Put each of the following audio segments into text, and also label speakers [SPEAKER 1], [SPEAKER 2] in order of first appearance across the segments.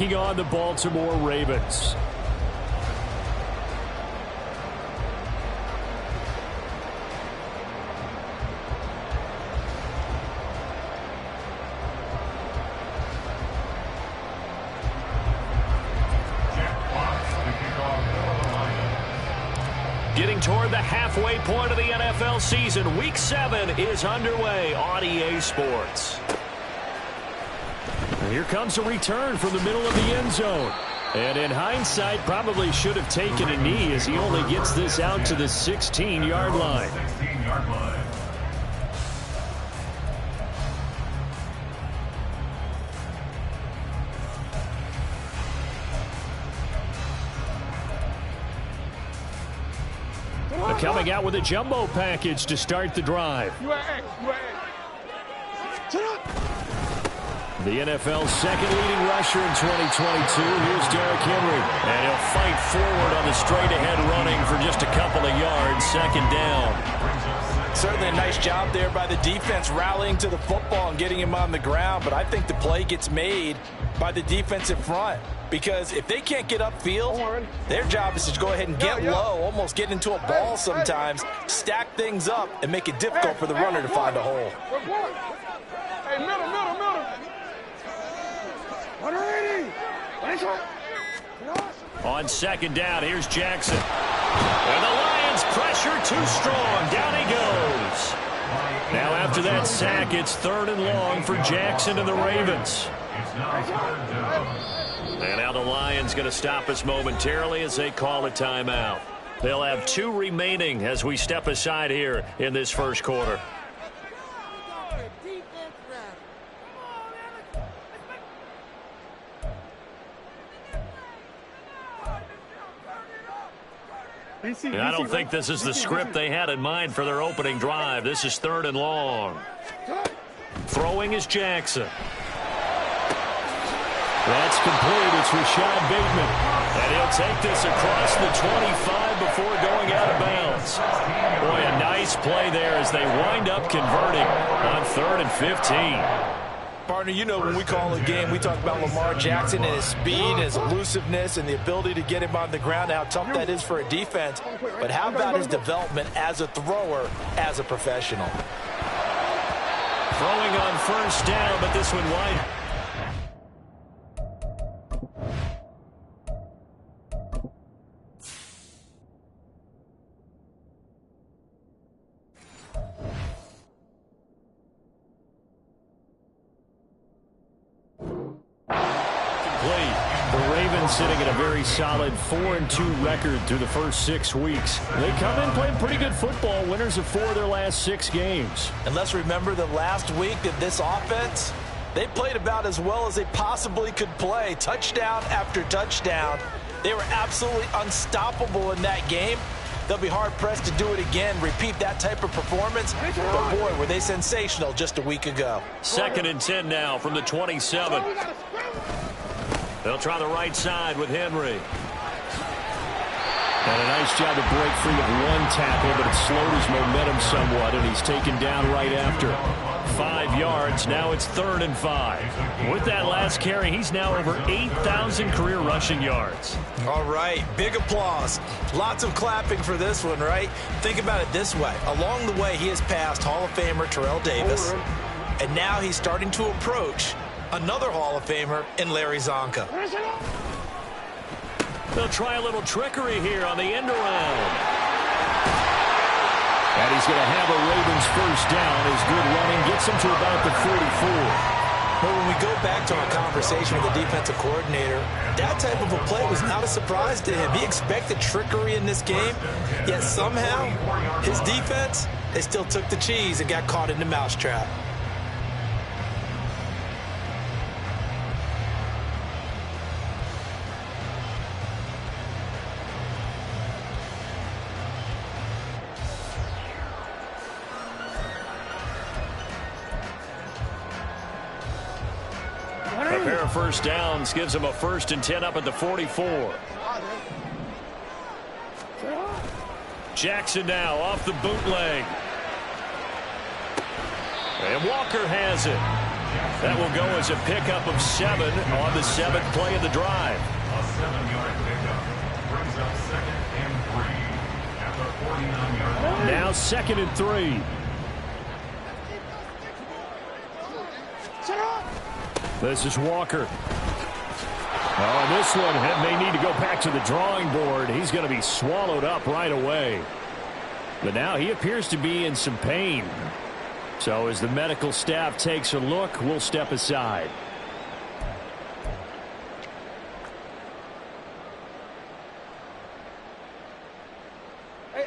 [SPEAKER 1] On the Baltimore Ravens. Getting toward the halfway point of the NFL season, Week 7 is underway on EA Sports. Here comes a return from the middle of the end zone. And in hindsight, probably should have taken a knee as he only gets this out to the 16-yard line. Coming out with a jumbo package to start the drive. The NFL's second leading rusher in 2022. Here's Derrick Henry. And he'll fight forward on the straight-ahead running for just a couple of yards. Second down.
[SPEAKER 2] Certainly a nice job there by the defense rallying to the football and getting him on the ground. But I think the play gets made by the defensive front. Because if they can't get upfield, their job is to go ahead and get low, almost get into a ball sometimes, stack things up, and make it difficult for the runner to find a hole.
[SPEAKER 3] Hey, middle.
[SPEAKER 1] On second down, here's Jackson. And the Lions pressure too strong. Down he goes. Now after that sack, it's 3rd and long for Jackson and the Ravens. And now the Lions going to stop us momentarily as they call a timeout. They'll have 2 remaining as we step aside here in this first quarter. And I don't think this is the script they had in mind for their opening drive. This is 3rd and long. Throwing is Jackson. That's complete. It's Rashad Bateman. And he'll take this across the 25 before going out of bounds. Boy, a nice play there as they wind up converting on 3rd and 15.
[SPEAKER 2] Partner, you know when we call a game, we talk about Lamar Jackson and his speed, his elusiveness, and the ability to get him on the ground, how tough that is for a defense. But how about his development as a thrower, as a professional?
[SPEAKER 1] Throwing on first down, but this one wide. Sitting at a very solid 4-2 record through the first 6 weeks. They come in playing pretty good football, winners of 4 of their last 6 games.
[SPEAKER 2] And let's remember that last week that this offense, they played about as well as they possibly could play. Touchdown after touchdown. They were absolutely unstoppable in that game. They'll be hard-pressed to do it again, repeat that type of performance. But, boy, were they sensational just a week ago.
[SPEAKER 1] 2nd and 10 now from the 27. They'll try the right side with Henry. And a nice job to break free of one tackle, but it slowed his momentum somewhat, and he's taken down right after. 5 yards. Now it's 3rd and 5. With that last carry, he's now over 8,000 career rushing yards.
[SPEAKER 2] All right, big applause. Lots of clapping for this one, right? Think about it this way. Along the way, he has passed Hall of Famer Terrell Davis, and now he's starting to approach another Hall of Famer in Larry Zonka.
[SPEAKER 1] They'll try a little trickery here on the end around. And he's going to have a Ravens first down. His good running gets him to about the 44.
[SPEAKER 2] But when we go back to our conversation with the defensive coordinator, that type of a play was not a surprise to him. He expected trickery in this game, yet somehow his defense, they still took the cheese and got caught in the mousetrap.
[SPEAKER 1] A pair of first downs gives him a 1st and 10 up at the 44. Jackson now off the bootleg. And Walker has it. That will go as a pickup of 7 on the 7th play of the drive.
[SPEAKER 4] A 7-yard pickup brings up 2nd and 3 at the 49-yard line.
[SPEAKER 1] Now 2nd and 3. This is Walker. Oh, this one may need to go back to the drawing board. He's going to be swallowed up right away. But now he appears to be in some pain. So as the medical staff takes a look, we'll step aside.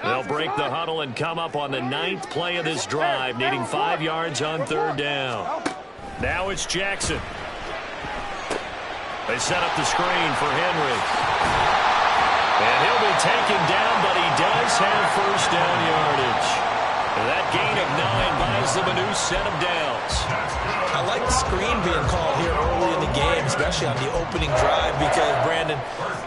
[SPEAKER 1] They'll break the huddle and come up on the 9th play of this drive, needing 5 yards on 3rd down. Now it's Jackson. They set up the screen for Henry. And he'll be taken down, but he does have 1st down yardage. That gain of 9 buys them a new set of downs.
[SPEAKER 2] I like the screen being called here early in the game, especially on the opening drive, because, Brandon,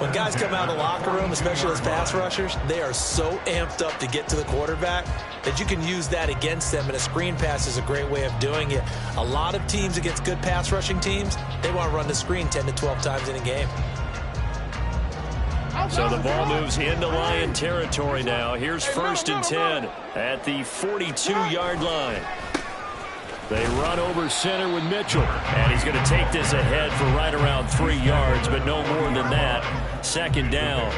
[SPEAKER 2] when guys come out of the locker room, especially those pass rushers, they are so amped up to get to the quarterback that you can use that against them, and a screen pass is a great way of doing it. A lot of teams against good pass rushing teams, they want to run the screen 10 to 12 times in a game.
[SPEAKER 1] So the ball moves into Lion territory now. Here's 1st and 10 at the 42-yard line. They run over center with Mitchell. And he's going to take this ahead for right around 3 yards, but no more than that. 2nd down.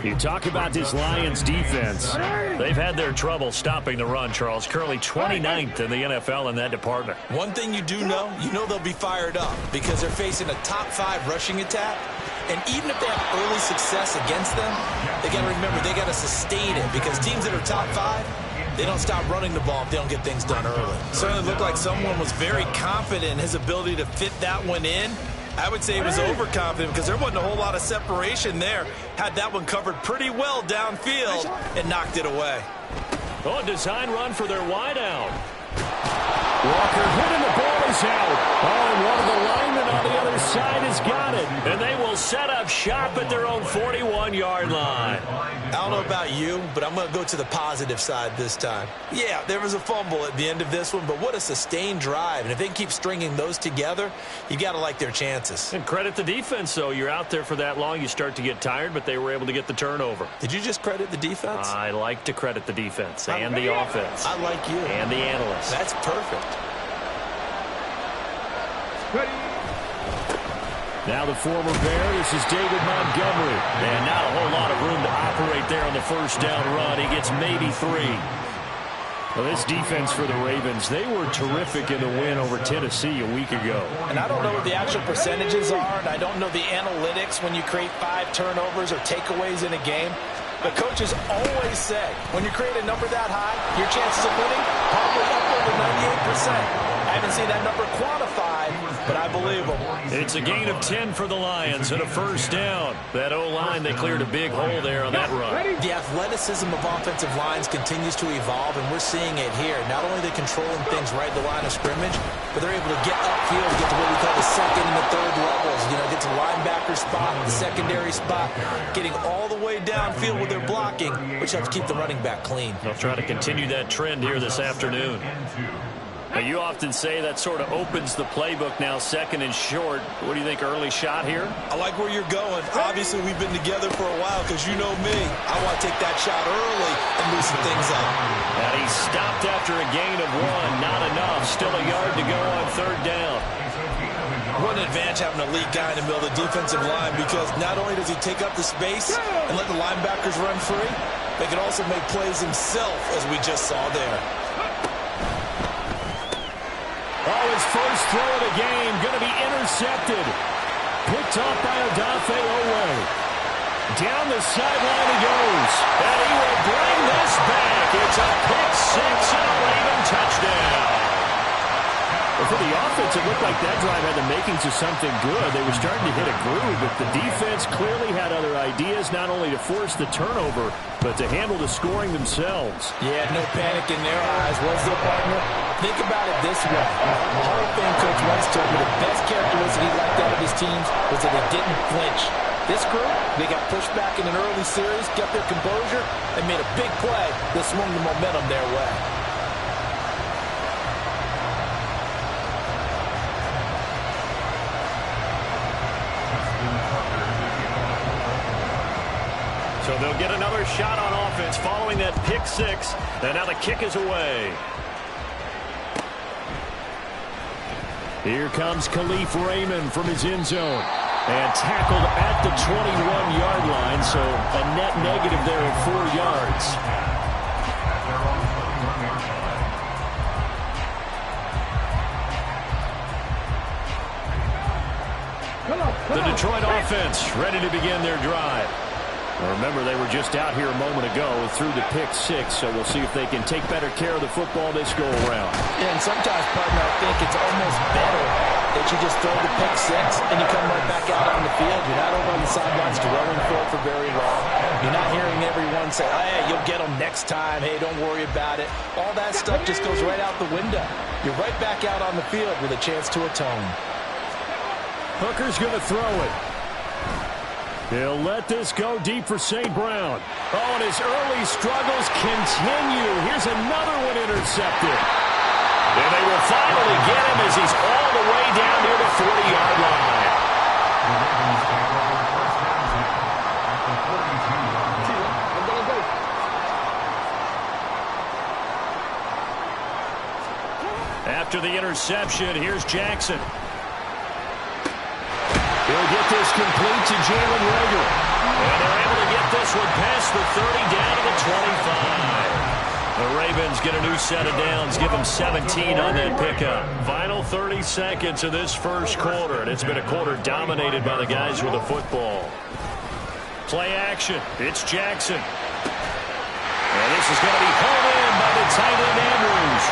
[SPEAKER 1] You talk about this Lions defense. They've had their trouble stopping the run, Charles. Currently 29th in the NFL in that department.
[SPEAKER 2] One thing you do know, they'll be fired up because they're facing a top 5 rushing attack. And even if they have early success against them, they got to remember they got to sustain it, because teams that are top 5, they don't stop running the ball if they don't get things done early. Certainly looked like someone was very confident in his ability to fit that one in. I would say he was overconfident because there wasn't a whole lot of separation there. Had that one covered pretty well downfield and knocked it away.
[SPEAKER 1] Oh, a design run for their wideout. Walker hitting, the ball is out. Oh, and one of the linemen on the other side has got it. And they will set up shop at their own 41-yard line.
[SPEAKER 2] I don't know about you, but I'm going to go to the positive side this time. Yeah, there was a fumble at the end of this one, but what a sustained drive. And if they can keep stringing those together, you got to like their chances.
[SPEAKER 1] And credit the defense, though. You're out there for that long, you start to get tired, but they were able to get the turnover.
[SPEAKER 2] Did you just credit the defense?
[SPEAKER 1] I like to credit the defense and the offense.
[SPEAKER 2] I like you.
[SPEAKER 1] And the analysts.
[SPEAKER 2] That's perfect.
[SPEAKER 1] Now the former Bear, this is David Montgomery. And not a whole lot of room to operate there on the 1st down run. He gets maybe 3. Well, this defense for the Ravens, they were terrific in the win over Tennessee a week ago.
[SPEAKER 2] And I don't know what the actual percentages are, and I don't know the analytics when you create 5 turnovers or takeaways in a game. But coaches always say, when you create a number that high, your chances of winning probably up over 98%. I haven't seen that number quantified, but I believe them.
[SPEAKER 1] It's a gain of 10 for the Lions and a 1st down. That O-line, they cleared a big hole there on that run.
[SPEAKER 2] The athleticism of offensive lines continues to evolve, and we're seeing it here. Not only are they controlling things right at the line of scrimmage, but they're able to get upfield, get to what we call the 2nd and the 3rd levels. Get to linebacker spot, the secondary spot, getting all the way downfield with their blocking, which helps keep the running back clean.
[SPEAKER 1] They'll try to continue that trend here this afternoon. Now, you often say that sort of opens the playbook now, 2nd and short. What do you think, early shot here?
[SPEAKER 2] I like where you're going. Obviously, we've been together for a while because you know me. I want to take that shot early and loosen things up.
[SPEAKER 1] And he stopped after a gain of 1. Not enough. Still a yard to go on 3rd down.
[SPEAKER 2] What an advantage having a lead guy in the middle of the defensive line, because not only does he take up the space and let the linebackers run free, they can also make plays himself, as we just saw there.
[SPEAKER 1] Oh, his first throw of the game going to be intercepted. Picked off by Odafe Oweh. Down the sideline he goes. And he will bring this back. It's a pick 6 and a Raven touchdown. Well, for the offense, it looked like that drive had the makings of something good. They were starting to hit a groove, but the defense clearly had other ideas, not only to force the turnover, but to handle the scoring themselves.
[SPEAKER 2] Yeah, no panic in their eyes, was there, partner? Think about it this way. Hall of Fame coach once told me the best characteristic he liked out of his teams was that they didn't flinch. This group, they got pushed back in an early series, kept their composure, and made a big play that swung the momentum their way.
[SPEAKER 1] So they'll get another shot on offense following that pick six. And now the kick is away. Here comes Khalif Raymond from his end zone. And tackled at the 21-yard line, so a net negative there of 4 yards. The Detroit offense ready to begin their drive. Remember, they were just out here a moment ago through the pick six, so we'll see if they can take better care of the football this go-around.
[SPEAKER 2] Yeah, and sometimes, partner, I think it's almost better that you just throw the pick six and you come right back out on the field. You're not over on the sidelines dwelling for very long. You're not hearing everyone say, hey, you'll get them next time. Hey, don't worry about it. All that stuff just goes right out the window. You're right back out on the field with a chance to atone.
[SPEAKER 1] Hooker's going to throw it. He'll let this go deep for St. Brown. Oh, and his early struggles continue. Here's another one intercepted. And they will finally get him as he's all the way down near the 40-yard line. After the interception, here's Jackson. He'll get this complete to Jalen Reagor. And they're able to get this one past the 30 down to the 25. The Ravens get a new set of downs, give them 17 on that pickup. Final 30 seconds of this first quarter, and it's been a quarter dominated by the guys with the football. Play action. It's Jackson. And this is going to be pulled in by the tight end Andrews.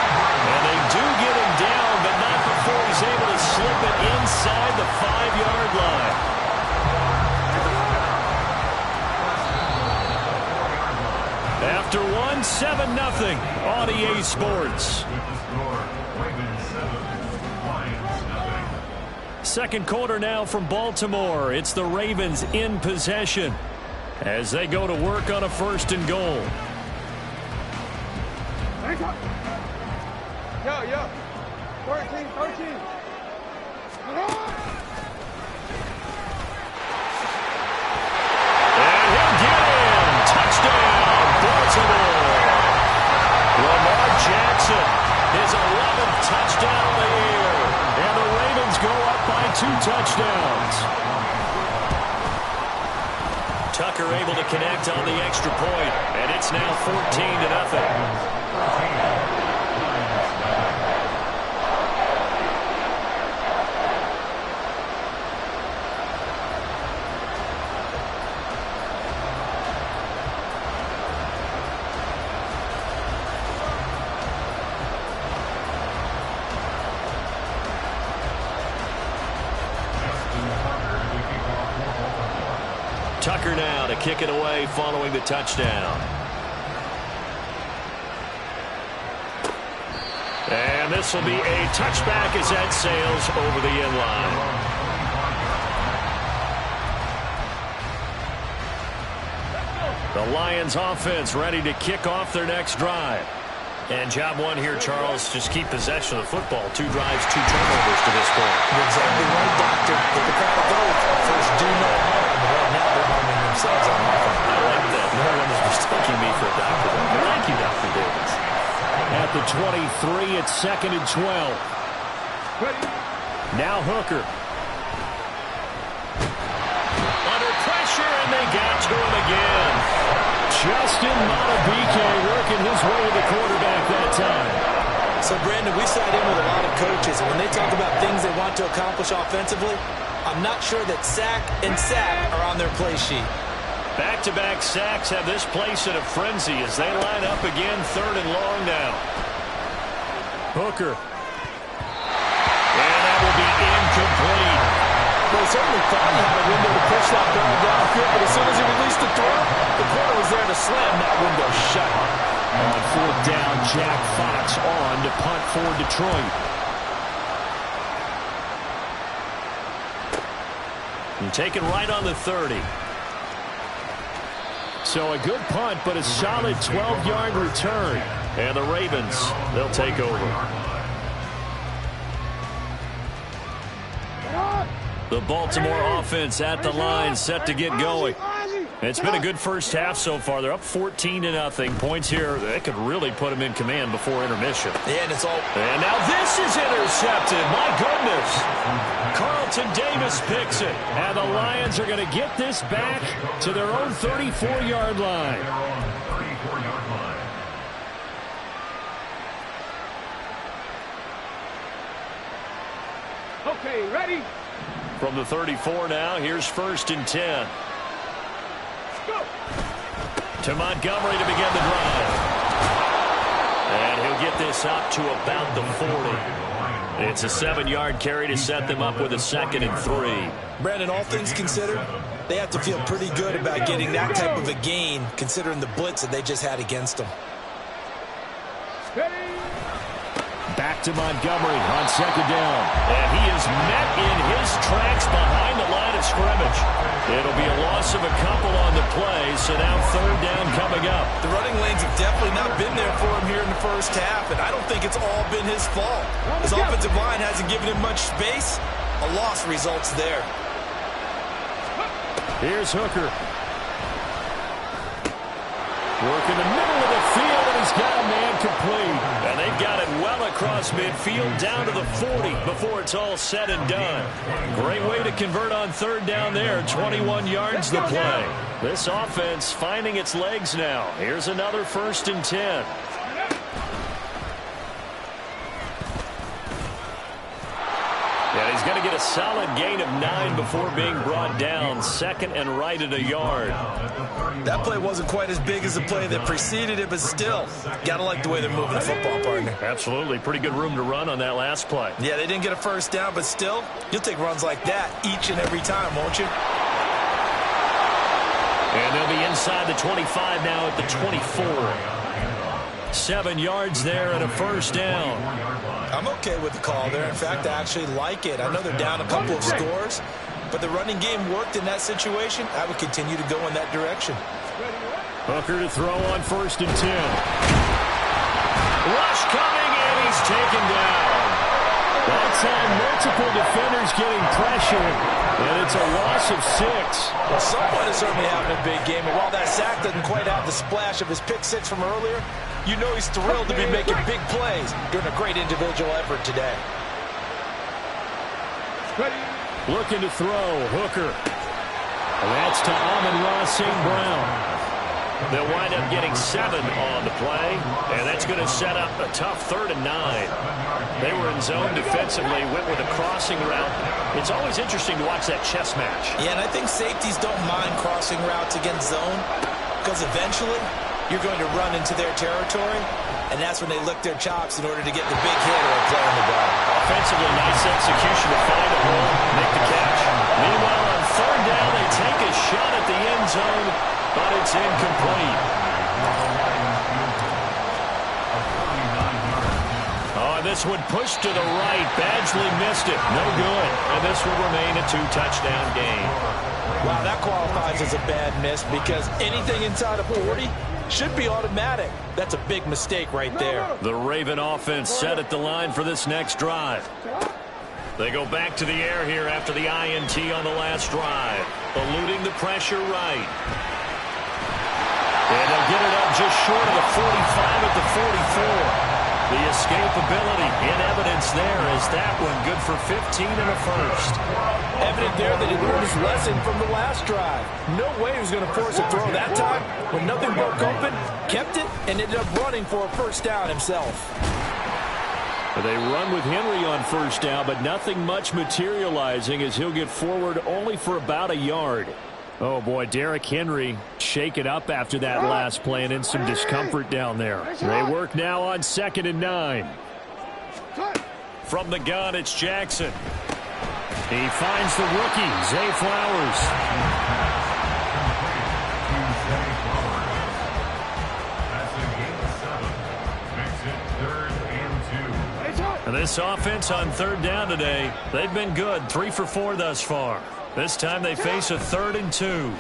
[SPEAKER 1] And they do get him down, but not before he's able to slip it inside the 5-yard line. After one, 7-0 on EA Sports. Second quarter now from Baltimore. It's the Ravens in possession as they go to work on a 1st and goal.
[SPEAKER 3] Yo. 13.
[SPEAKER 1] And he'll get in. Touchdown, Baltimore. Lamar Jackson, his 11th touchdown of the year. And the Ravens go up by 2 touchdowns. Tucker able to connect on the extra point, and it's now 14-0. Tucker now to kick it away following the touchdown. And this will be a touchback as that sails over the end line. The Lions offense ready to kick off their next drive. And job one here, Charles, just keep possession of the football. 2 drives, 2 turnovers to this point.
[SPEAKER 2] You're exactly right, Doctor. Get the crowd going. First, do no harm. Right now, they're harming themselves on offense.
[SPEAKER 1] I like that. No one is mistaking me for a doctor. Thank you, Dr. Davis. At the 23, it's 2nd and 12. Now Hooker. Under pressure, and they got to him again. Justin Madubuike working his way to the quarterback that time.
[SPEAKER 2] So, Brandon, we sat in with a lot of coaches, and when they talk about things they want to accomplish offensively, I'm not sure that sack and sack are on their play sheet.
[SPEAKER 1] Back-to-back sacks have this place in a frenzy as they line up again, 3rd and long now. Hooker. And that will be incomplete.
[SPEAKER 2] Well, he certainly thought he had a window to push that ball downfield, but as soon as he released the throw, the corner was there to slam that window shut.
[SPEAKER 1] On 4th down, Jack Fox on to punt for Detroit. And taken right on the 30. So a good punt, but a solid 12-yard return. And the Ravens, they'll take over. The Baltimore offense at the line, set to get going. It's been a good first half so far. They're up 14-0. Points here, they could really put them in command before intermission.
[SPEAKER 2] Yeah, and it's all.
[SPEAKER 1] And now this is intercepted. My goodness. Carlton Davis picks it. And the Lions are going to get this back to their own 34-yard line.
[SPEAKER 3] Okay, ready?
[SPEAKER 1] From the 34 now, here's 1st and 10.
[SPEAKER 3] Go.
[SPEAKER 1] To Montgomery to begin the drive. And he'll get this up to about the 40. It's a 7-yard carry to set them up with a 2nd and 3.
[SPEAKER 2] Brandon, all things considered, they have to feel pretty good about getting that type of a gain, considering the blitz that they just had against them.
[SPEAKER 3] Ready?
[SPEAKER 1] Back to Montgomery on 2nd down. And he is met in his tracks behind the line of scrimmage. It'll be a loss of a couple on the play, so now 3rd down coming up.
[SPEAKER 2] The running lanes have definitely not been there for him here in the first half, and I don't think it's all been his fault. His offensive line hasn't given him much space. A loss results there.
[SPEAKER 1] Here's Hooker. Work in the middle of the field, and he's got a man complete. And they've got it well across midfield down to the 40 before it's all said and done. Great way to convert on 3rd down there. 21 yards the play. This offense finding its legs now. Here's another 1st and 10. Yeah, he's going to get a solid gain of 9 before being brought down. 2nd and right at a yard.
[SPEAKER 2] That play wasn't quite as big as the play that preceded it, but still, gotta like the way they're moving the football, partner.
[SPEAKER 1] Absolutely. Pretty good room to run on that last play.
[SPEAKER 2] Yeah, they didn't get a 1st down, but still, you'll take runs like that each and every time, won't you?
[SPEAKER 1] And they'll be inside the 25 now at the 24. 7 yards there and a 1st down.
[SPEAKER 2] I'm okay with the call there. In fact, I actually like it. I know they're down a couple of scores, but the running game worked in that situation. I would continue to go in that direction.
[SPEAKER 1] Hooker to throw on 1st and 10. Rush coming, and he's taken down. That time, multiple defenders getting pressure, and it's a loss of 6.
[SPEAKER 2] Well, someone is certainly having a big game, and while that sack doesn't quite have the splash of his pick 6 from earlier, you know he's thrilled to be making big plays during a great individual effort today.
[SPEAKER 3] Ready?
[SPEAKER 1] Looking to throw, Hooker. And that's to Amon-Ra St. Brown. They'll wind up getting 7 on the play, and that's going to set up a tough 3rd and 9. They were in zone defensively, went with a crossing route. It's always interesting to watch that chess match.
[SPEAKER 2] Yeah, and I think safeties don't mind crossing routes against zone, because eventually you're going to run into their territory, and that's when they lick their chops in order to get the big hit or a play on the ball.
[SPEAKER 1] Offensively, nice execution to find a hole, make the catch. Meanwhile, on 3rd down, they take a shot at the end zone, but it's incomplete. Oh, this one pushed to the right. Badgley missed it. No good. And this will remain a 2-touchdown game.
[SPEAKER 2] Wow, that qualifies as a bad miss because anything inside of 40 should be automatic. That's a big mistake right there.
[SPEAKER 1] The Raven offense set at the line for this next drive. They go back to the air here after the INT on the last drive. Eluding the pressure right. And they'll get it up just short of the 45 at the 44. The escapability in evidence there as that one good for 15 and a 1st.
[SPEAKER 2] Evident there that he learned his lesson from the last drive. No way he was going to force a throw that time. When nothing broke open, kept it, and ended up running for a 1st down himself.
[SPEAKER 1] They run with Henry on 1st down, but nothing much materializing as he'll get forward only for about a yard. Oh, boy, Derrick Henry shaken up after that last play and in some discomfort down there. They work now on 2nd and 9. From the gun, it's Jackson. He finds the rookie, Zay Flowers. And this offense on 3rd down today, they've been good. 3 for 4 thus far. This time they face a 3rd and 2. And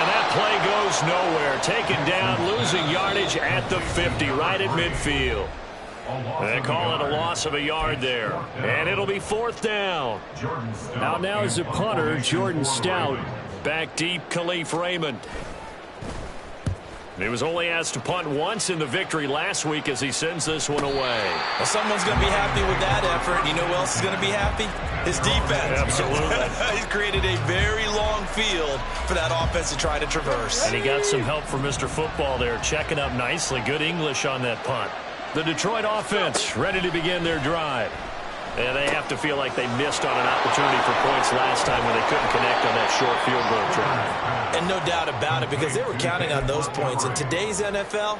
[SPEAKER 1] that play goes nowhere. Taken down, losing yardage at the 50, right at midfield. They call it a loss of a yard there. And it'll be 4th down. Out now is the punter, Jordan Stout. Back deep, Khalif Raymond. He was only asked to punt once in the victory last week as he sends this one away.
[SPEAKER 2] Well, someone's going to be happy with that effort. You know who else is going to be happy? His defense.
[SPEAKER 1] Absolutely.
[SPEAKER 2] He's created a very long field for that offense to try to traverse.
[SPEAKER 1] And he got some help from Mr. Football there, checking up nicely. Good English on that punt. The Detroit offense ready to begin their drive. And they have to feel like they missed on an opportunity for points last time when they couldn't connect on that short field goal drive.
[SPEAKER 2] And no doubt about it, because they were counting on those points. In today's NFL,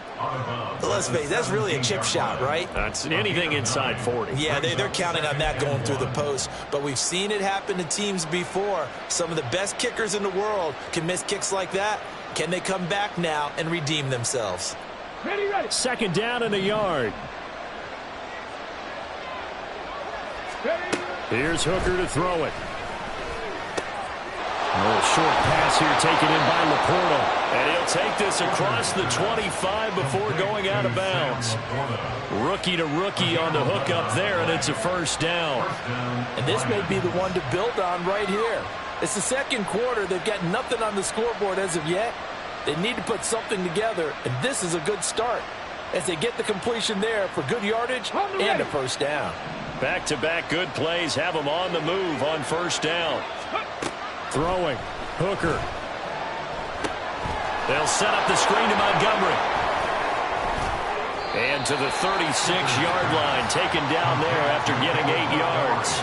[SPEAKER 2] let's face it, that's really a chip shot, right?
[SPEAKER 1] That's anything inside 40.
[SPEAKER 2] Yeah, they're counting on that going through the post. But we've seen it happen to teams before. Some of the best kickers in the world can miss kicks like that. Can they come back now and redeem themselves?
[SPEAKER 3] Ready.
[SPEAKER 1] 2nd down and a yard. Here's Hooker to throw it. A little short pass here taken in by Laporta. And he'll take this across the 25 before going out of bounds. Rookie to rookie on the hook up there, and it's a 1st down.
[SPEAKER 2] And this may be the one to build on right here. It's the 2nd quarter. They've got nothing on the scoreboard as of yet. They need to put something together, and this is a good start as they get the completion there for good yardage and a 1st down.
[SPEAKER 1] Back-to-back good plays have them on the move on 1st down. Throwing. Hooker. They'll set up the screen to Montgomery. And to the 36-yard line, taken down there after getting 8 yards.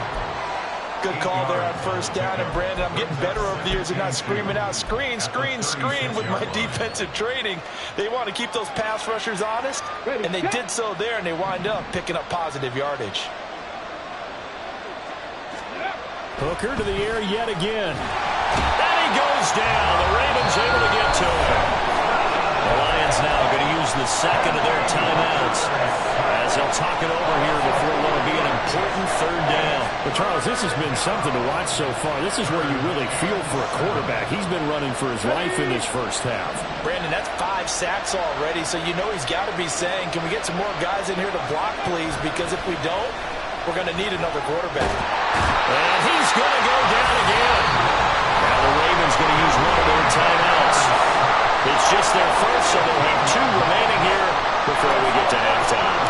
[SPEAKER 2] Good call there on 1st down. And, Brandon, I'm getting better over the years and not screaming out, screen, screen, screen with my defensive training. They want to keep those pass rushers honest, and they did so there, and they wind up picking up positive yardage.
[SPEAKER 1] Hooker to the air yet again. And he goes down. The Ravens able to get to him. The Lions now going to use the 2nd of their timeouts as they'll talk it over here before what will be an important 3rd down. But, Charles, this has been something to watch so far. This is where you really feel for a quarterback. He's been running for his life in this 1st half.
[SPEAKER 2] Brandon, that's 5 sacks already, so you know he's got to be saying, can we get some more guys in here to block, please? Because if we don't, we're going to need another quarterback.
[SPEAKER 1] And he's going to go down again. Now the Ravens going to use one of their timeouts. It's just their 1st, so they'll have 2 remaining here before we get to halftime.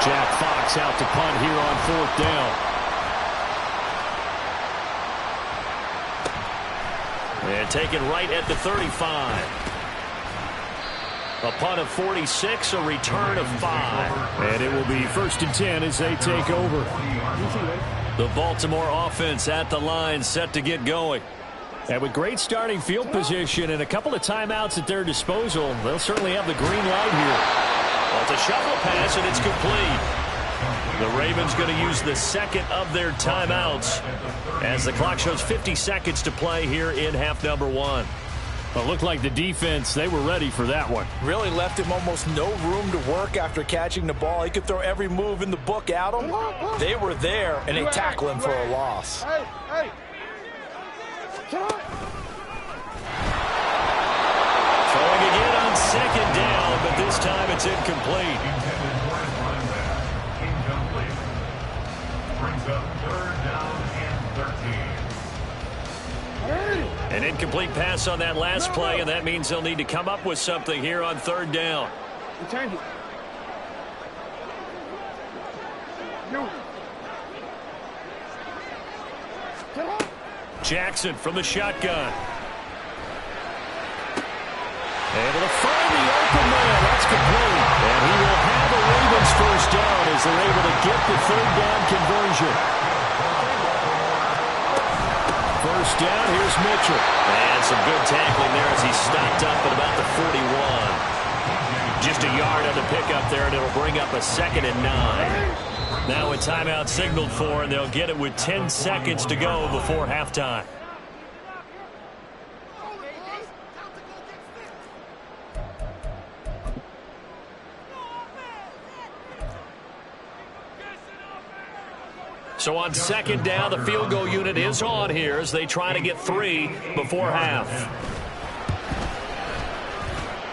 [SPEAKER 1] Jack Fox out to punt here on 4th down. And taken right at the 35. A punt of 46, a return of 5. And it will be 1st and 10 as they take over. The Baltimore offense at the line, set to get going. And with great starting field position and a couple of timeouts at their disposal, they'll certainly have the green light here. Well, it's a shuffle pass, and it's complete. The Ravens going to use the 2nd of their timeouts as the clock shows 50 seconds to play here in half number 1. Well, it looked like the defense, they were ready for that one.
[SPEAKER 2] Really left him almost no room to work after catching the ball. He could throw every move in the book at him. They were there, and they tackle him for a loss.
[SPEAKER 3] Hey.
[SPEAKER 1] Throwing again on 2nd down, but this time it's incomplete.
[SPEAKER 4] Incomplete. Brings up 3rd down and 13.
[SPEAKER 1] An incomplete pass on that last play, and that means they'll need to come up with something here on 3rd down.
[SPEAKER 3] Return it.
[SPEAKER 1] Jackson from the shotgun. Able to find the open man. That's complete. And he will have a Ravens 1st down as they're able to get the 3rd down conversion. 1st down, here's Mitchell. And some good tackling there as he stopped up at about the 41. Just a yard on the pickup there, and it'll bring up a 2nd and 9. Now a timeout signaled for, and they'll get it with 10 seconds to go before halftime. So on 2nd down, the field goal unit is on here as they try to get 3 before half.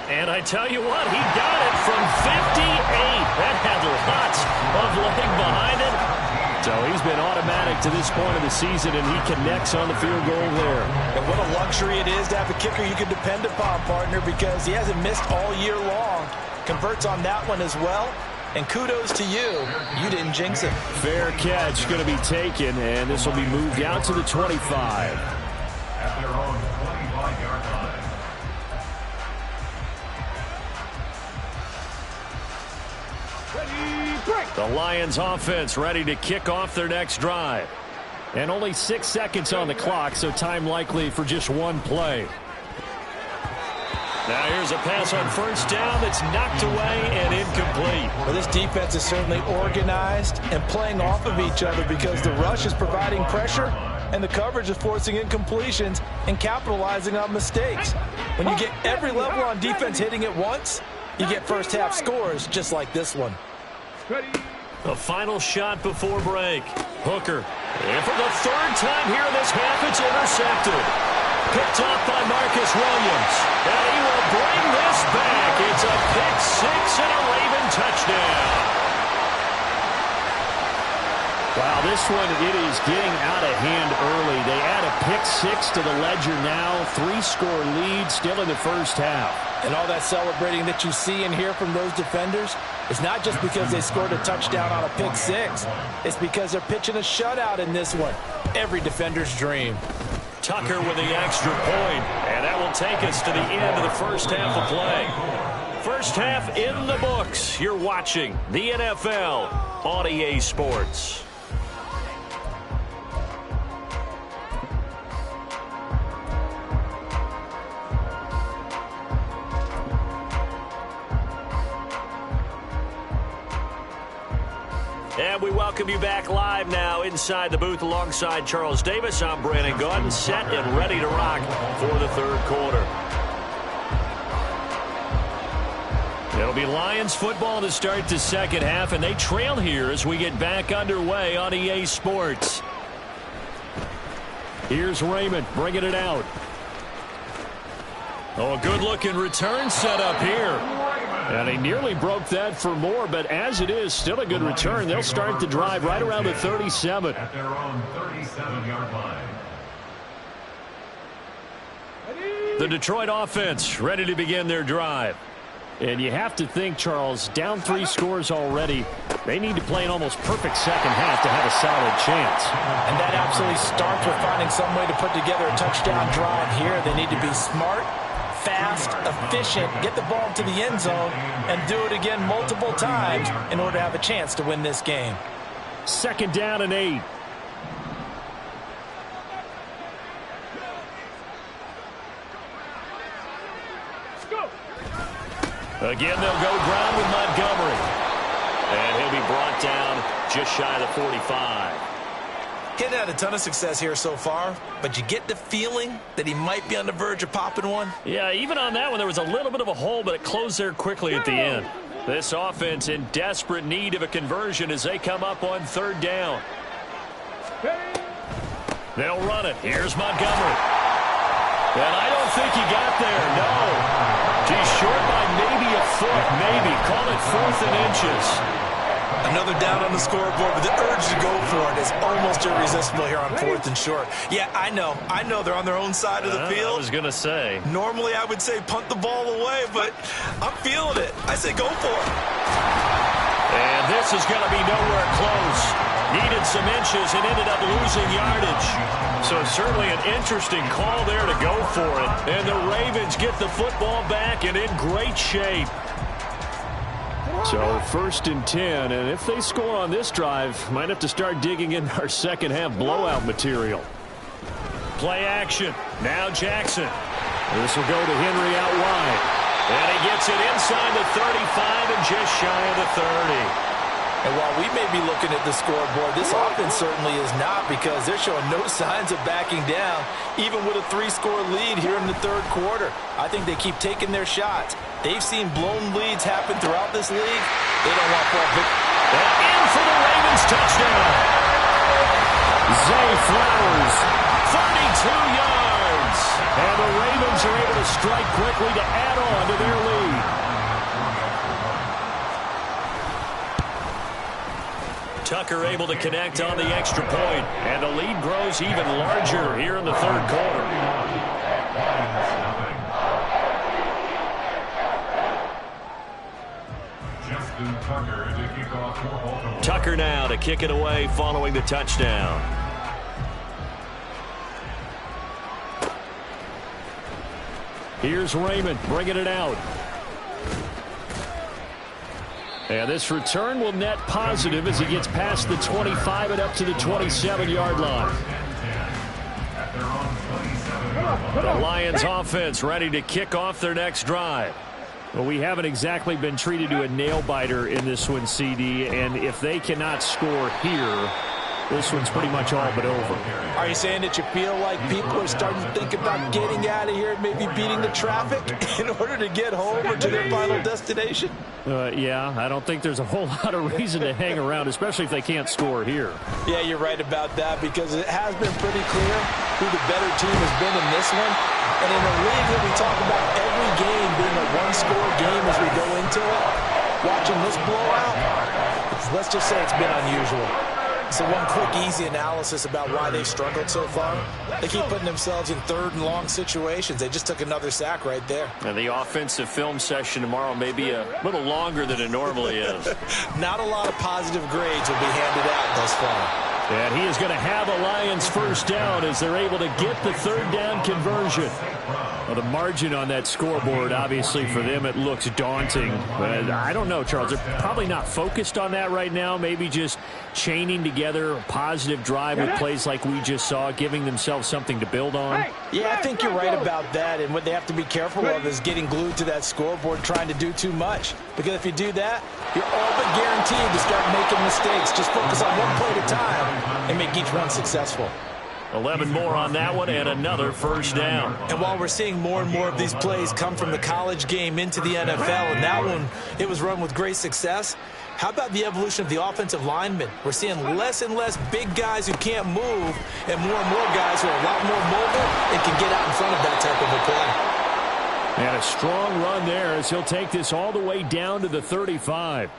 [SPEAKER 1] And I tell you what, he got it from 58. That had lots of leg behind it. So he's been automatic to this point of the season, and he connects on the field goal there.
[SPEAKER 2] And what a luxury it is to have a kicker you can depend upon, partner, because he hasn't missed all year long. Converts on that one as well. And kudos to you. You didn't jinx it.
[SPEAKER 1] Fair catch going to be taken, and this will be moved out to the 25.
[SPEAKER 4] At their own 25-yard line.
[SPEAKER 3] Ready, break.
[SPEAKER 1] The Lions offense ready to kick off their next drive. And only 6 seconds on the clock, so time likely for just one play. Now here's a pass on first down that's knocked away and incomplete.
[SPEAKER 2] Well, this defense is certainly organized and playing off of each other because the rush is providing pressure and the coverage is forcing incompletions and capitalizing on mistakes. When you get every level on defense hitting at once, you get first half scores just like this one.
[SPEAKER 3] Ready.
[SPEAKER 1] The final shot before break. Hooker. And for the third time here in this half, it's intercepted. Picked off by Marcus Williams. And he will bring this back. It's a pick six and a Raven touchdown. Wow, this one, it is getting out of hand early. They add a pick six to the ledger now. 3-score lead still in the first half.
[SPEAKER 2] And all that celebrating that you see and hear from those defenders is not just because they scored a touchdown on a pick six. It's because they're pitching a shutout in this one. Every defender's dream.
[SPEAKER 1] Tucker with the extra point, and that will take us to the end of the first half of play. First half in the books. You're watching the NFL on EA Sports. And we welcome you back live now inside the booth alongside Charles Davis. I'm Brandon Gaudin, set and ready to rock for the third quarter. It'll be Lions football to start the second half, and they trail here as we get back underway on EA Sports. Here's Raymond bringing it out. Oh, a good-looking return set up here. And he nearly broke that for more, but as it is, still a good return. They'll start the drive right around the 37.
[SPEAKER 4] At their own 37-yard line.
[SPEAKER 1] The Detroit offense ready to begin their drive. And you have to think, Charles, down 3 scores already. They need to play an almost perfect second half to have a solid chance.
[SPEAKER 2] And that absolutely starts with finding some way to put together a touchdown drive here. They need to be smart, fast, efficient, get the ball to the end zone, and do it again multiple times in order to have a chance to win this game.
[SPEAKER 1] Second down and 8. Again, they'll go ground with Montgomery. And he'll be brought down just shy of the 45.
[SPEAKER 2] He hasn't had a ton of success here so far, but you get the feeling that he might be on the verge of popping one.
[SPEAKER 1] Yeah, even on that one, there was a little bit of a hole, but it closed there quickly at the end. This offense in desperate need of a conversion as they come up on third down. They'll run it. Here's Montgomery. And I don't think he got there, no. He's short by maybe a foot, maybe. Call it 4th and inches.
[SPEAKER 2] Another down on the scoreboard, but the urge to go for it is almost irresistible here on 4th and short. Yeah, I know they're on their own side of the field.
[SPEAKER 1] I was going to say.
[SPEAKER 2] Normally I would say punt the ball away, but I'm feeling it. I say go for it.
[SPEAKER 1] And this is going to be nowhere close. Needed some inches and ended up losing yardage. So certainly an interesting call there to go for it. And the Ravens get the football back and in great shape. So 1st and 10, and if they score on this drive, might have to start digging in our second half blowout material. Play action. Now Jackson. This will go to Henry out wide. And he gets it inside the 35 and just shy of the 30.
[SPEAKER 2] And while we may be looking at the scoreboard, this offense certainly is not, because they're showing no signs of backing down, even with a 3-score lead here in the third quarter. I think they keep taking their shots. They've seen blown leads happen throughout this league. They don't want for a big...
[SPEAKER 1] And in for the Ravens touchdown. Zay Flowers, 32 yards. And the Ravens are able to strike quickly to add on to their lead. Tucker able to connect on the extra point, and the lead grows even larger here in the third quarter. Tucker now to kick it away following the touchdown. Here's Raymond bringing it out. And this return will net positive as he gets past the 25 and up to the 27-yard line. The Lions offense ready to kick off their next drive. Well, we haven't exactly been treated to a nail-biter in this one, CD, and if they cannot score here, this one's pretty much all but over.
[SPEAKER 2] Are you saying that you feel like people are starting to think about getting out of here, maybe beating the traffic in order to get home or to their final destination?
[SPEAKER 1] Yeah, I don't think there's a whole lot of reason to hang around, especially if they can't score here.
[SPEAKER 2] Yeah, you're right about that, because it has been pretty clear who the better team has been in this one. And in a league that we talk about every game being a one-score game as we go into it, watching this blowout, let's just say it's been unusual. So one quick, easy analysis about why they've struggled so far. They keep putting themselves in third and long situations. They just took another sack right there.
[SPEAKER 1] And the offensive film session tomorrow may be a little longer than it normally is.
[SPEAKER 2] Not a lot of positive grades will be handed out thus far.
[SPEAKER 1] And he is going to have a Lions first down as they're able to get the third down conversion. Well, the margin on that scoreboard, obviously, for them, it looks daunting. But I don't know, Charles. They're probably not focused on that right now. Maybe just chaining together a positive drive with plays like we just saw, giving themselves something to build on.
[SPEAKER 2] Yeah, I think you're right about that. And what they have to be careful of is getting glued to that scoreboard, trying to do too much. Because if you do that, you're all but guaranteed to start making mistakes. Just focus on one play at a time and make each one successful.
[SPEAKER 1] 11 more on that one and another first down.
[SPEAKER 2] And while we're seeing more and more of these plays come from the college game into the NFL, and that one, it was run with great success, how about the evolution of the offensive linemen? We're seeing less and less big guys who can't move and more guys who are a lot more mobile and can get out in front of that type of a play.
[SPEAKER 1] And a strong run there as he'll take this all the way down to the 35.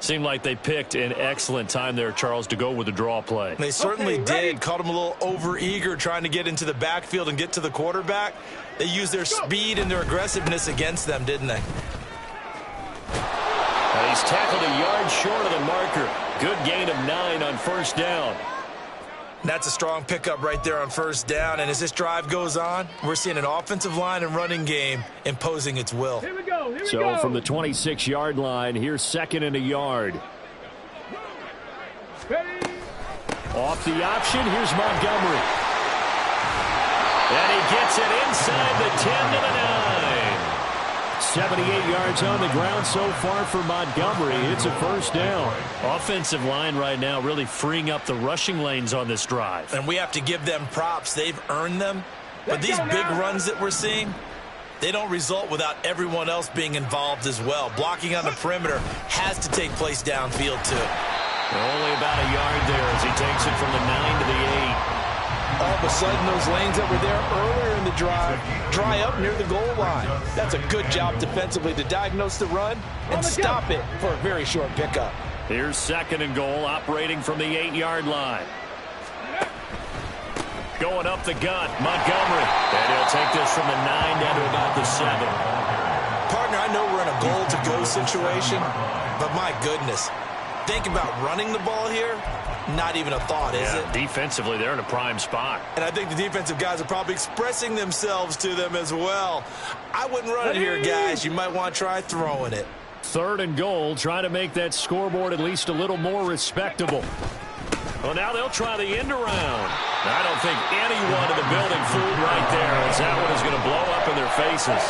[SPEAKER 1] Seemed like they picked an excellent time there, Charles, to go with the draw play.
[SPEAKER 2] They certainly did. Caught him a little over-eager trying to get into the backfield and get to the quarterback. They used their speed and their aggressiveness against them, didn't they?
[SPEAKER 1] He's tackled a yard short of the marker. Good gain of 9 on first down.
[SPEAKER 2] That's a strong pickup right there on first down. And as this drive goes on, we're seeing an offensive line and running game imposing its will.
[SPEAKER 3] Here we go.
[SPEAKER 1] So from the 26-yard line, here's second and a yard.
[SPEAKER 3] Ready.
[SPEAKER 1] Off the option, here's Montgomery. And he gets it inside the 10 to the 9. 78 yards on the ground so far for Montgomery. It's a first down. Offensive line right now really freeing up the rushing lanes on this drive.
[SPEAKER 2] And we have to give them props. They've earned them. But these big runs that we're seeing, they don't result without everyone else being involved as well. Blocking on the perimeter has to take place downfield too.
[SPEAKER 1] Only about a yard there as he takes it from the 9 to the 8.
[SPEAKER 2] All of a sudden, those lanes that were there earlier in the drive dry up near the goal line. That's a good job defensively to diagnose the run and stop it for a very short pickup.
[SPEAKER 1] Here's second and goal, operating from the 8-yard line. Going up the gut, Montgomery. And he'll take this from the 9 down to about the 7.
[SPEAKER 2] Partner, I know we're in a goal-to-go situation, but my goodness, think about running the ball here. Not even a thought, is it?
[SPEAKER 1] Defensively, they're in a prime spot.
[SPEAKER 2] And I think the defensive guys are probably expressing themselves to them as well. I wouldn't run it here, guys. You might want to try throwing it.
[SPEAKER 1] Third and goal, trying to make that scoreboard at least a little more respectable. Well, now they'll try the end around. I don't think anyone in the building fooled right there, as that one is going to blow up in their faces.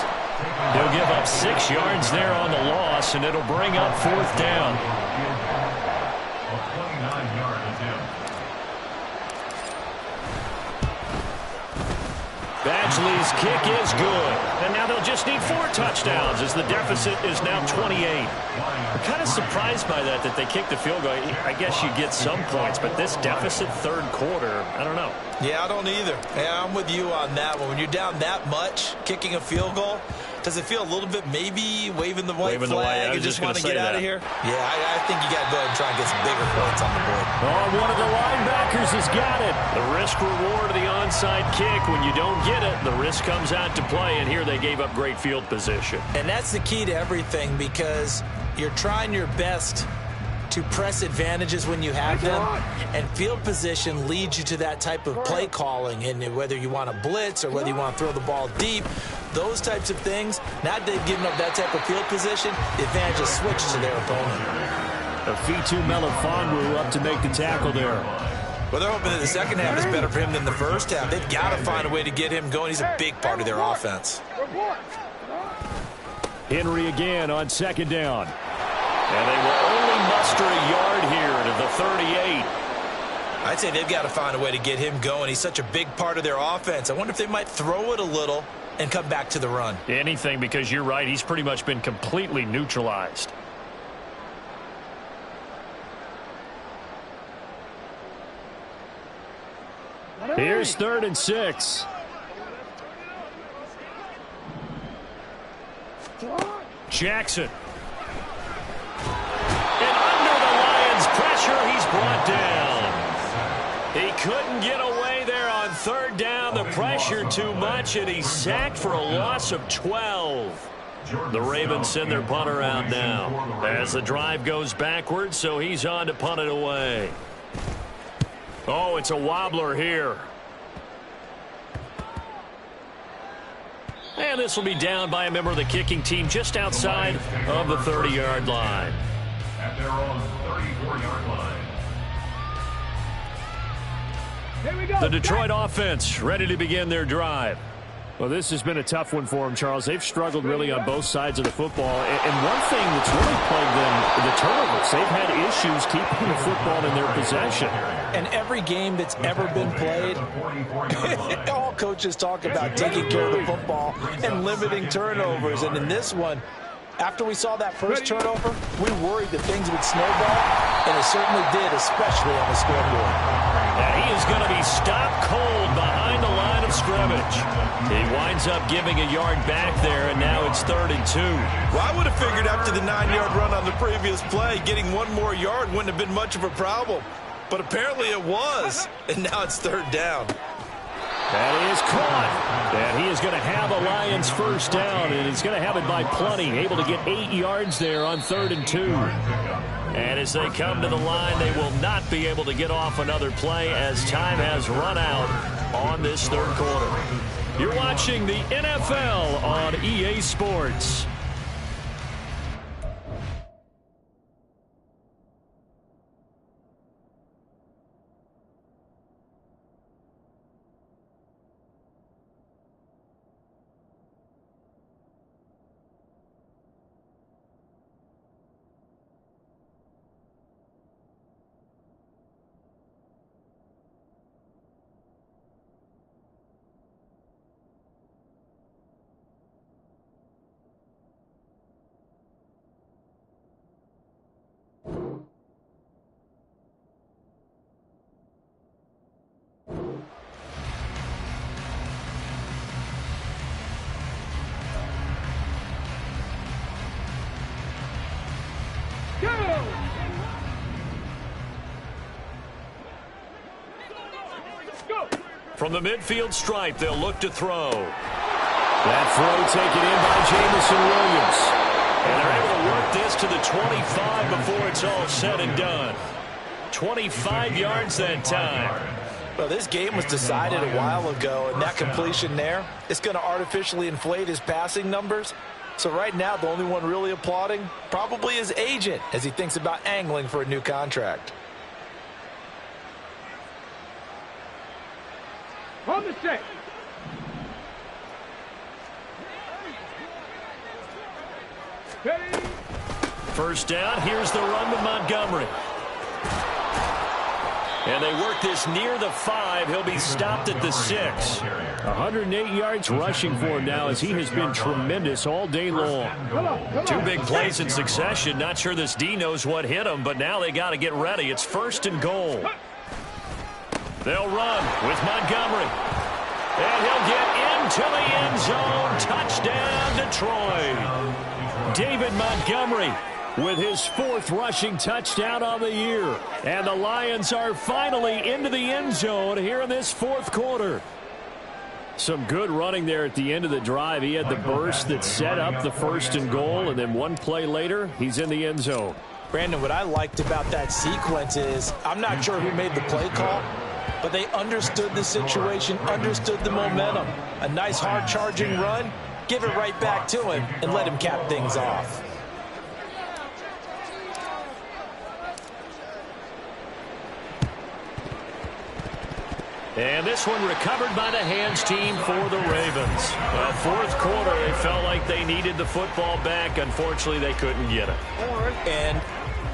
[SPEAKER 1] They'll give up 6 yards there on the loss, and it'll bring up fourth down. Badgley's kick is good. And now they'll just need 4 touchdowns as the deficit is now 28. I'm kind of surprised by that they kicked the field goal. I guess you get some points, but this deficit third quarter, I don't know.
[SPEAKER 2] Yeah, I don't either. Yeah, I'm with you on that one. When you're down that much, kicking a field goal, does it feel a little bit maybe waving the white flag and just want to get out of here? Yeah, I think you got to go ahead and try and get some bigger points on the board.
[SPEAKER 1] Oh, one of the linebackers has got it. The risk-reward of the onside kick. When you don't get it, the risk comes out to play, and here they gave up great field position.
[SPEAKER 2] And that's the key to everything because you're trying your best to press advantages when you have them, and field position leads you to that type of play calling, and whether you want to blitz or whether you want to throw the ball deep, those types of things. Now that they've given up that type of field position, the advantage is switched to their opponent.
[SPEAKER 1] Afitu Melifonwu up to make the tackle there.
[SPEAKER 2] Well, they're hoping that the second half is better for him than the first half. They've got to find a way to get him going. He's a big part of their offense.
[SPEAKER 1] Henry again on second down. And they will only muster a yard here to the 38.
[SPEAKER 2] I'd say they've got to find a way to get him going. He's such a big part of their offense. I wonder if they might throw it a little and come back to the run.
[SPEAKER 1] Anything, because you're right. He's pretty much been completely neutralized. Here's 3rd and 6. Jackson. And under the Lions' pressure, he's brought down. He couldn't get away there on 3rd down. The pressure too much, and he's sacked for a loss of 12. The Ravens send their punter out now as the drive goes backwards, so he's on to punt it away. Oh, it's a wobbler here. And this will be down by a member of the kicking team just outside of the 30-yard line.
[SPEAKER 4] At their own 34-yard line.
[SPEAKER 3] Here we go.
[SPEAKER 1] The Detroit offense ready to begin their drive. Well, this has been a tough one for them, Charles. They've struggled really on both sides of the football. And one thing that's really plagued them, the turnovers. They've had issues keeping the football in their possession.
[SPEAKER 2] And every game that's ever been played, all coaches talk about taking care of the football and limiting turnovers. And in this one, after we saw that first turnover, we worried that things would snowball, and it certainly did, especially on the scoreboard.
[SPEAKER 1] And he is going to be stopped cold behind the line of scrimmage. He winds up giving a yard back there, and now it's 3rd and 2.
[SPEAKER 2] Well, I would have figured after the 9-yard run on the previous play, getting one more yard wouldn't have been much of a problem. But apparently it was, and now it's 3rd down.
[SPEAKER 1] That is caught. And he is going to have a Lions first down, and he's going to have it by plenty. Able to get 8 yards there on 3rd and 2. And as they come to the line, they will not be able to get off another play as time has run out on this 3rd quarter. You're watching the NFL on EA Sports. From the midfield stripe, they'll look to throw. That throw taken in by Jamison Williams. And they're able to work this to the 25 before it's all said and done. 25 yards that time.
[SPEAKER 2] Well, this game was decided a while ago, and that completion there is going to artificially inflate his passing numbers. So right now, the only one really applauding probably his agent as he thinks about angling for a new contract.
[SPEAKER 3] On the set. Ready.
[SPEAKER 1] First down, here's the run to Montgomery. And they work this near the 5. He'll be stopped at the 6. 108 yards rushing for him now as he has been tremendous all day long. 2 big plays in succession. Not sure this D knows what hit him, but now they got to get ready. It's 1st and goal. They'll run with Montgomery. And he'll get into the end zone. Touchdown, Detroit. David Montgomery with his 4th rushing touchdown on the year. And the Lions are finally into the end zone here in this 4th quarter. Some good running there at the end of the drive. He had the burst that set up the 1st and goal, and then 1 play later, he's in the end zone.
[SPEAKER 2] Brandon, what I liked about that sequence is I'm not sure who made the play call, but they understood the situation, understood the momentum. A nice hard-charging run, give it right back to him, and let him cap things off.
[SPEAKER 1] And this one recovered by the hands team for the Ravens. 4th quarter, they felt like they needed the football back. Unfortunately, they couldn't get it.
[SPEAKER 2] And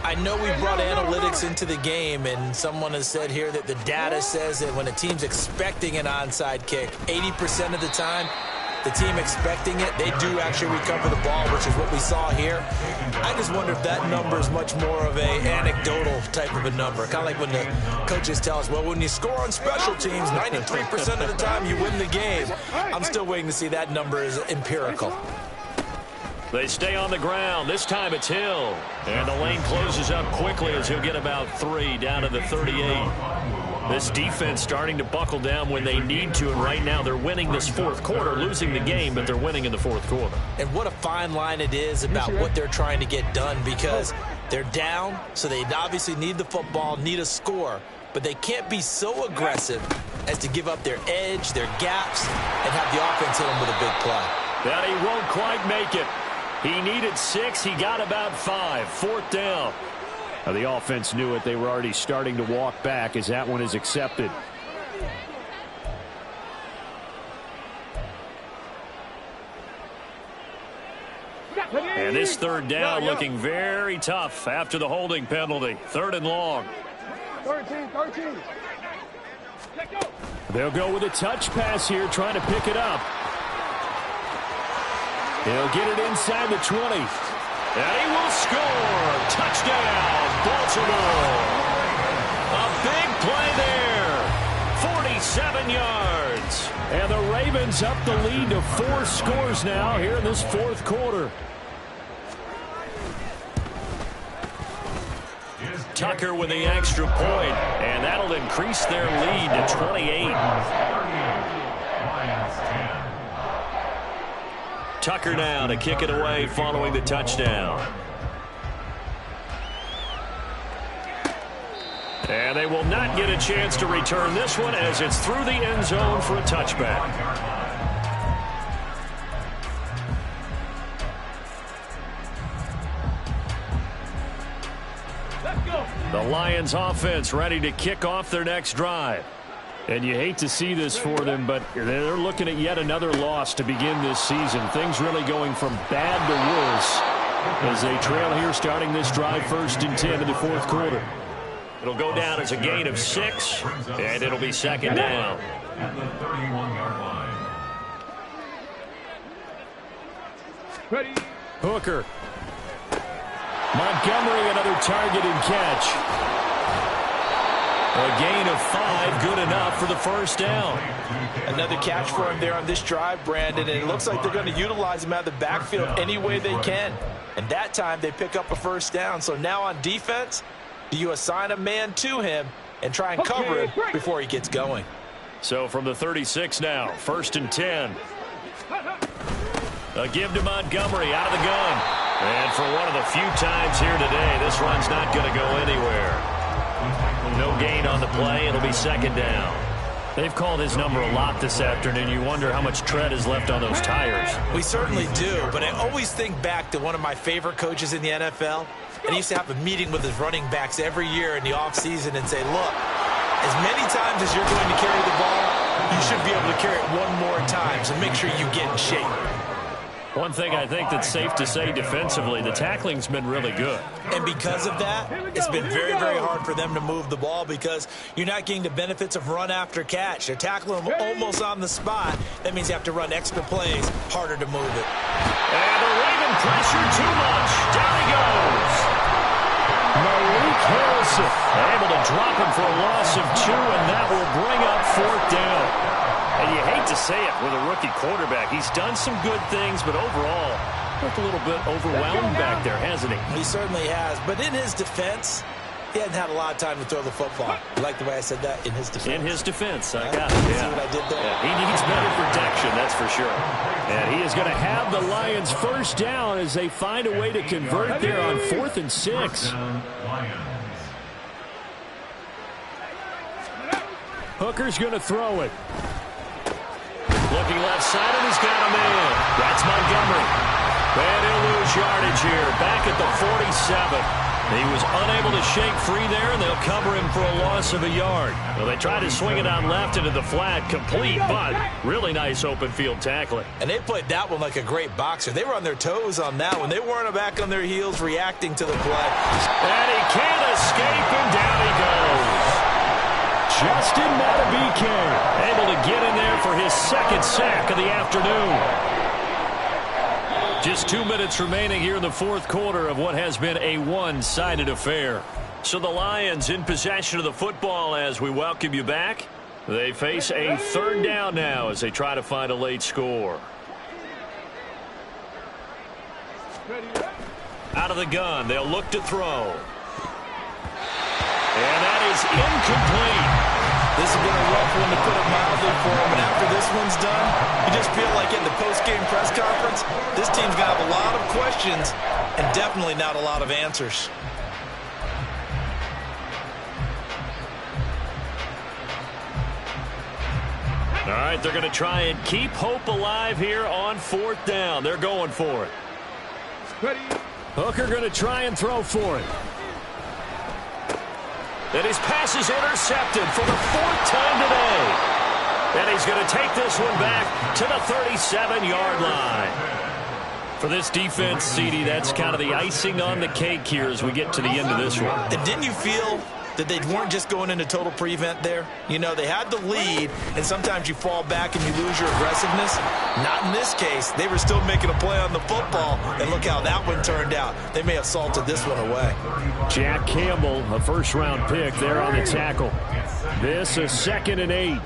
[SPEAKER 2] I know we brought analytics into the game, and someone has said here that the data says that when a team's expecting an onside kick, 80% of the time, the team expecting it, they do actually recover the ball, which is what we saw here. I just wonder if that number is much more of a anecdotal type of a number. Kind of like when the coaches tell us, well, when you score on special teams, 93% of the time you win the game. I'm still waiting to see that number is empirical.
[SPEAKER 1] They stay on the ground. This time it's Hill. And the lane closes up quickly as he'll get about 3 down to the 38. This defense starting to buckle down when they need to, and right now they're winning this 4th quarter, losing the game, but they're winning in the 4th quarter.
[SPEAKER 2] And what a fine line it is about what they're trying to get done, because they're down, so they obviously need the football, need a score, but they can't be so aggressive as to give up their edge, their gaps, and have the offense hit them with a big play.
[SPEAKER 1] That he won't quite make it. He needed 6. He got about 5. 4th down. The offense knew it. They were already starting to walk back as that one is accepted. And this 3rd down looking very tough after the holding penalty. 3rd and long.
[SPEAKER 3] 13.
[SPEAKER 1] They'll go with a touch pass here, trying to pick it up. He'll get it inside the 20. And he will score. Touchdown, Baltimore. A big play there. 47 yards. And the Ravens up the lead to 4 scores now here in this 4th quarter. Tucker with the extra point, and that'll increase their lead to 28. Tucker now to kick it away following the touchdown. And they will not get a chance to return this one as it's through the end zone for a touchback. The Lions offense ready to kick off their next drive. And you hate to see this for them, but they're looking at yet another loss to begin this season. Things really going from bad to worse as they trail here starting this drive 1st and 10 in the 4th quarter. It'll go down as a gain of 6, and it'll be 2nd down.
[SPEAKER 4] At the 31-yard line.
[SPEAKER 3] Ready.
[SPEAKER 1] Hooker. Montgomery, another target and catch. A gain of 5, good enough for the 1st down.
[SPEAKER 2] Another catch for him there on this drive, Brandon, and it looks like they're going to utilize him out of the backfield any way they can. And that time they pick up a 1st down. So now on defense, do you assign a man to him and try and cover him before he gets going?
[SPEAKER 1] So from the 36 now, 1st and 10. A give to Montgomery out of the gun. And for one of the few times here today, this run's not going to go anywhere. No gain on the play. It'll be 2nd down. They've called his number a lot this afternoon. You wonder how much tread is left on those tires.
[SPEAKER 2] We certainly do, but I always think back to one of my favorite coaches in the NFL. And he used to have a meeting with his running backs every year in the offseason and say, look, as many times as you're going to carry the ball, you should be able to carry it one more time, so make sure you get in shape.
[SPEAKER 1] One thing I think that's safe to say defensively, the tackling's been really good.
[SPEAKER 2] And because of that, it's been very, very hard for them to move the ball because you're not getting the benefits of run after catch. They're tackling them almost on the spot. That means you have to run extra plays, harder to move it.
[SPEAKER 1] And the Raven pressure too much. Down he goes. Malik Harrison able to drop him for a loss of 2, and that will bring up 4th down. And you hate to say it with a rookie quarterback. He's done some good things, but overall, looked a little bit overwhelmed back there, hasn't he?
[SPEAKER 2] He certainly has. But in his defense, he hasn't had a lot of time to throw the football. You like the way I said that? In his defense.
[SPEAKER 1] In his defense. I got it.
[SPEAKER 2] See
[SPEAKER 1] Yeah.
[SPEAKER 2] what I did there?
[SPEAKER 1] Yeah, he needs better protection, that's for sure. And he is going to have the Lions 1st down as they find a way to convert there on 4th and 6. Hooker's going to throw it. Looking left side, and he's got a man. That's Montgomery. And he'll lose yardage here. Back at the 47. He was unable to shake free there, and they'll cover him for a loss of a yard. Well, they tried to swing it on left into the flat, complete, but really nice open field tackling.
[SPEAKER 2] And they played that one like a great boxer. They were on their toes on that one. They weren't back on their heels reacting to the play.
[SPEAKER 1] And he can't escape, and down he goes. Justin Madubuike able to get in there for his 2nd sack of the afternoon. Just 2 minutes remaining here in the 4th quarter of what has been a one-sided affair. So the Lions in possession of the football as we welcome you back. They face a 3rd down now as they try to find a late score. Out of the gun, they'll look to throw. And that is incomplete.
[SPEAKER 2] This has been a rough one, to put it mildly, for him. And after this one's done, you just feel like in the post-game press conference, this team's going to have a lot of questions and definitely not a lot of answers.
[SPEAKER 1] All right, they're going to try and keep hope alive here on 4th down. They're going for it. Hooker going to try and throw for it. And his pass is intercepted for the 4th time today. And he's going to take this one back to the 37-yard line. For this defense, CD, that's kind of the icing on the cake here as we get to the end of this one.
[SPEAKER 2] And didn't you feel that they weren't just going into total prevent there? You know, they had the lead, and sometimes you fall back and you lose your aggressiveness. Not in this case. They were still making a play on the football, and look how that one turned out. They may have salted this one away.
[SPEAKER 1] Jack Campbell, a 1st-round pick there on the tackle. This is 2nd and 8.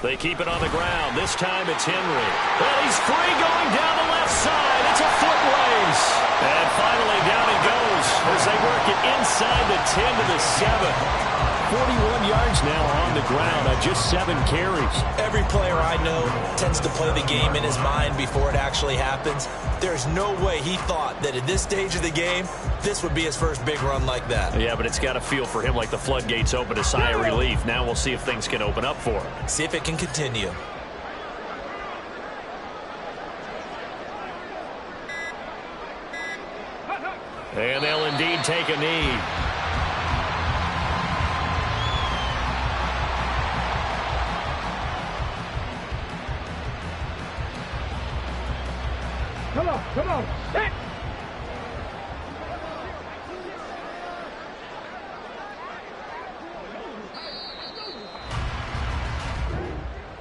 [SPEAKER 1] They keep it on the ground. This time it's Henry. Well, he's free going down the left side. It's a foot race. And finally down he goes as they work it inside the 10 to the 7. 41 yards now on the ground on just 7 carries.
[SPEAKER 2] Every player I know tends to play the game in his mind before it actually happens. There's no way he thought that at this stage of the game, this would be his first big run like that.
[SPEAKER 1] Yeah, but it's got to feel for him like the floodgates open, a sigh of relief. Now we'll see if things can open up for him.
[SPEAKER 2] See if it can continue.
[SPEAKER 1] And they'll indeed take a knee.
[SPEAKER 3] Come on, set.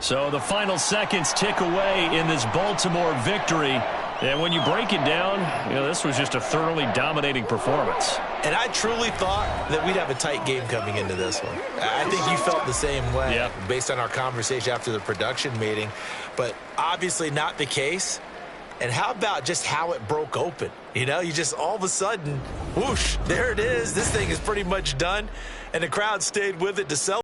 [SPEAKER 1] So the final seconds tick away in this Baltimore victory. And when you break it down, you know, this was just a thoroughly dominating performance.
[SPEAKER 2] And I truly thought that we'd have a tight game coming into this one. I think you felt the same way based on our conversation after the production meeting. But obviously not the case. And how about just how it broke open? You know, you just all of a sudden, whoosh, there it is. This thing is pretty much done. And the crowd stayed with it to celebrate.